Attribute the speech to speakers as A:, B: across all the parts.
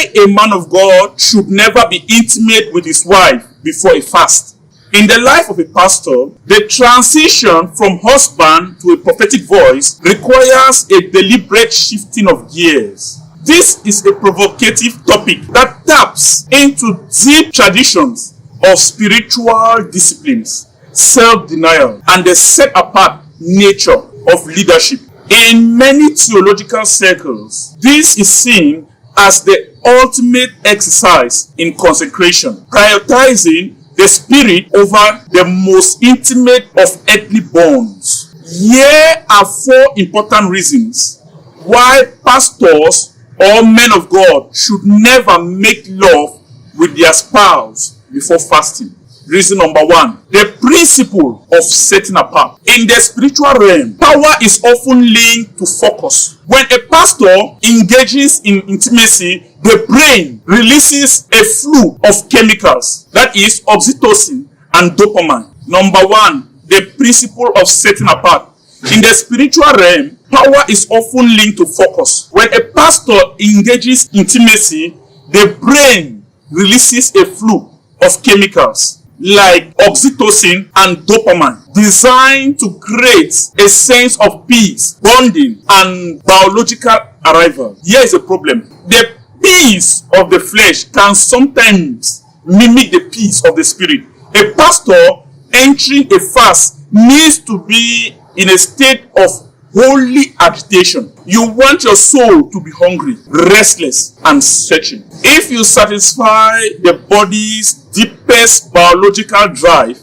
A: Why a man of God should never be intimate with his wife before a fast. In the life of a pastor, the transition from husband to a prophetic voice requires a deliberate shifting of gears. This is a provocative topic that taps into deep traditions of spiritual disciplines, self-denial, and the set-apart nature of leadership. In many theological circles, this is seen as the ultimate exercise in consecration, prioritizing the spirit over the most intimate of earthly bonds. Here are 4 important reasons why pastors or men of God should never make love with their spouse before fasting. Reason number 1, the principle of setting apart. In the spiritual realm, power is often linked to focus. When a pastor engages in intimacy, the brain releases a flow of chemicals, that is oxytocin and dopamine. Number 1, the principle of setting apart. In the spiritual realm, power is often linked to focus. When a pastor engages intimacy, the brain releases a flow of chemicals like oxytocin and dopamine, designed to create a sense of peace, bonding, and biological arrival. Here is a problem. The peace of the flesh can sometimes mimic the peace of the spirit. A pastor entering a fast needs to be in a state of holy agitation. You want your soul to be hungry, restless, and searching. If you satisfy the body's deepest biological drive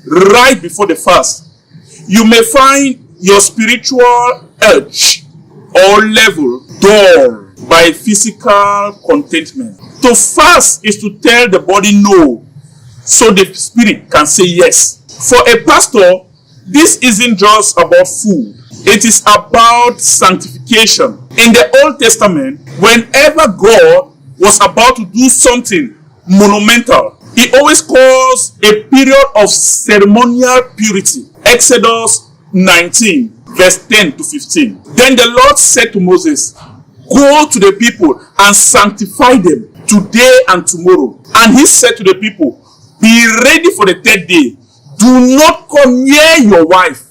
A: right before the fast, you may find your spiritual urge or level dulled by physical contentment. To fast is to tell the body no, so the spirit can say yes. For a pastor, this isn't just about food. It is about sanctification. In the Old Testament, whenever God was about to do something monumental, he always calls a period of ceremonial purity. Exodus 19, verse 10 to 15. Then the Lord said to Moses, "Go to the people and sanctify them today and tomorrow." And he said to the people, "Be ready for the 3rd day. Do not come near your wife."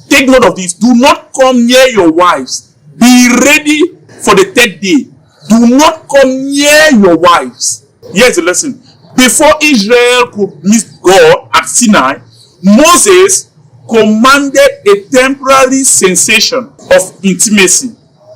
A: Take note of this. Do not come near your wives. Be ready for the 3rd day. Do not come near your wives. Here's the lesson. Before Israel could meet God at Sinai, Moses commanded a temporary sensation of intimacy.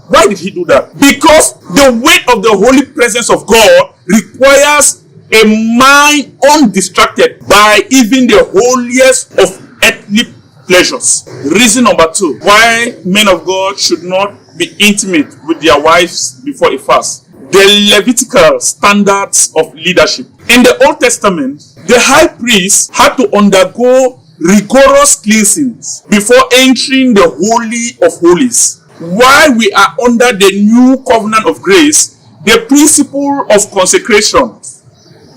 A: Why did he do that? Because the weight of the holy presence of God requires a mind undistracted by even the holiest of earthly pleasures. Reason number 2, why men of God should not be intimate with their wives before a fast. The Levitical standards of leadership. In the Old Testament, the high priest had to undergo rigorous cleansings before entering the Holy of Holies. While we are under the new covenant of grace, the principle of consecration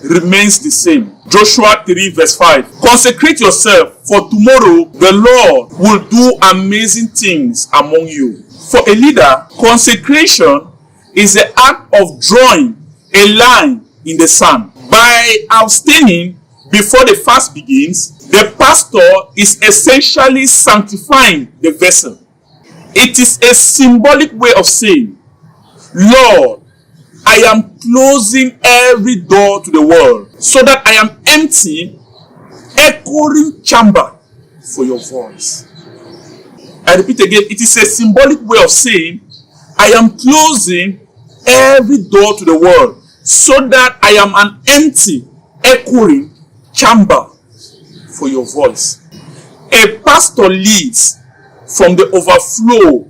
A: remains the same. Joshua 3 verse 5. Consecrate yourself, for tomorrow the Lord will do amazing things among you. For a leader, consecration is the act of drawing a line in the sand. By abstaining before the fast begins, the pastor is essentially sanctifying the vessel. It is a symbolic way of saying, "Lord, I am closing every door to the world so that I am empty, echoing chamber for your voice." I repeat again, it is a symbolic way of saying, I am closing every door to the world so that I am an empty, echoing chamber for your voice. A pastor leads from the overflow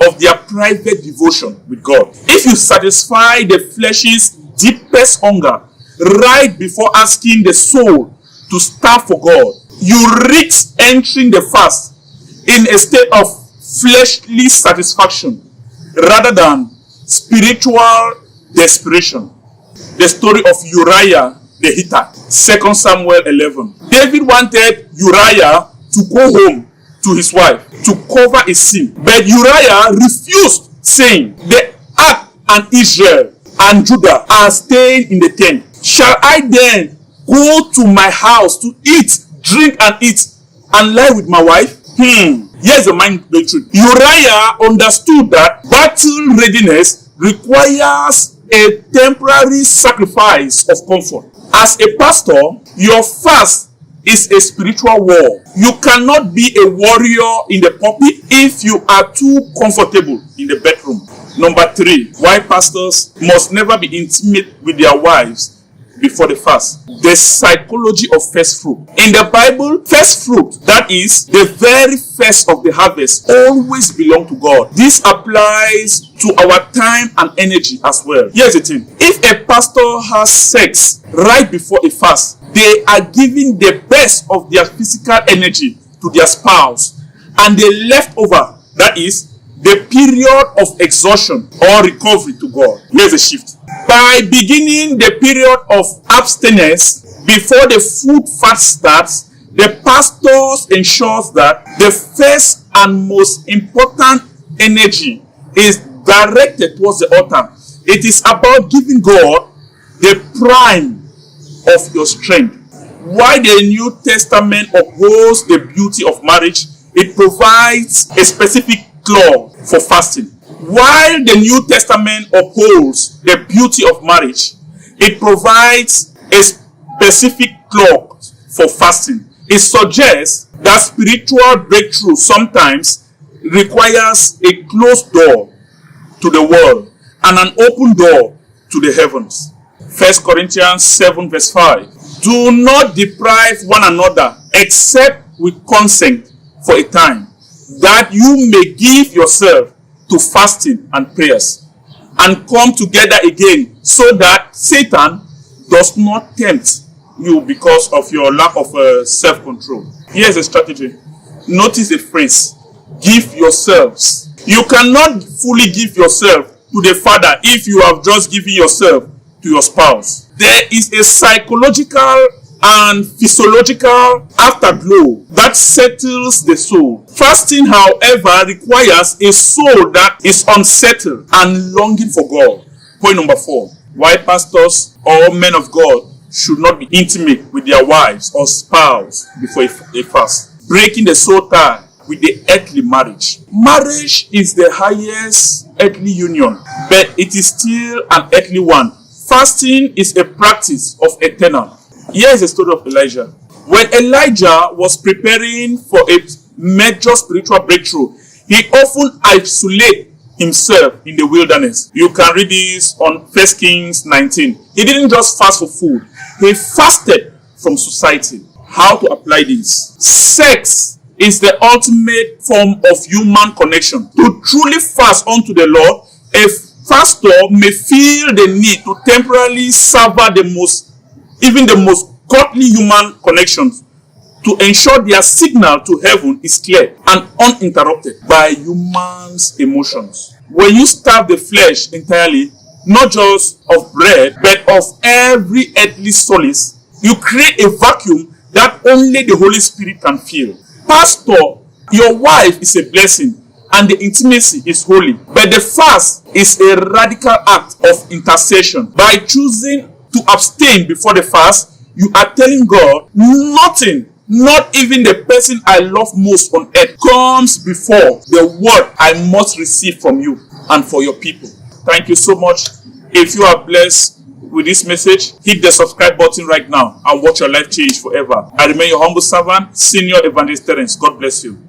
A: of their private devotion with God. If you satisfy the flesh's deepest hunger right before asking the soul to starve for God, you risk entering the fast in a state of fleshly satisfaction rather than spiritual desperation. The story of Uriah the Hittite, 2 Samuel 11. David wanted Uriah to go home to his wife to cover his sin, but Uriah refused, saying, "The ark and Israel and Judah are staying in the tent. Shall I then go to my house to eat, drink and eat, and lie with my wife? Here's the mind-blowing truth. Uriah understood that battle readiness requires a temporary sacrifice of comfort. As a pastor, your fast is a spiritual war. You cannot be a warrior in the pulpit if you are too comfortable in the bedroom. Number 3, why pastors must never be intimate with their wives before the fast. The psychology of first fruit. In the Bible, first fruit, that is the very first of the harvest, always belong to God. This applies to our time and energy as well. Here's the thing. If a pastor has sex right before a fast, they are giving the best of their physical energy to their spouse, and the leftover, that is the period of exhaustion or recovery, to God. Here's a shift. By beginning the period of abstinence before the food fast starts, the pastor ensures that the first and most important energy is directed towards the altar. It is about giving God the prime of your strength. Why the New Testament upholds the beauty of marriage, it provides a specific clause for fasting. While the New Testament upholds the beauty of marriage, it provides a specific clause for fasting. It suggests that spiritual breakthrough sometimes requires a closed door to the world and an open door to the heavens. 1 Corinthians 7 verse 5. Do not deprive one another except with consent for a time, that you may give yourself to fasting and prayers, and come together again, so that Satan does not tempt you because of your lack of self-control. Here's a strategy. Notice the phrase, give yourselves. You cannot fully give yourself to the Father if you have just given yourself to your spouse. There is a psychological and physiological afterglow that settles the soul. Fasting, however, requires a soul that is unsettled and longing for God. Point number 4. Why pastors or men of God should not be intimate with their wives or spouse before a fast. Breaking the soul tie with the earthly marriage. Marriage is the highest earthly union, but it is still an earthly one. Fasting is a practice of eternal. Here is the story of Elijah. When Elijah was preparing for a major spiritual breakthrough, he often isolated himself in the wilderness. You can read this on 1 Kings 19. He didn't just fast for food. He fasted from society. How to apply this? Sex is the ultimate form of human connection. To truly fast unto the Lord, a pastor may feel the need to temporarily sever the most godly human connections to ensure their signal to heaven is clear and uninterrupted by humans' emotions. When you starve the flesh entirely, not just of bread, but of every earthly solace, you create a vacuum that only the Holy Spirit can fill. Pastor, your wife is a blessing and the intimacy is holy, but the fast is a radical act of intercession. By choosing to abstain before the fast, you are telling God, nothing, not even the person I love most on earth, comes before the word I must receive from you and for your people. Thank you so much. If you are blessed with this message, hit the subscribe button right now and watch your life change forever. I remain your humble servant, Senior Evangelist Terence. God bless you.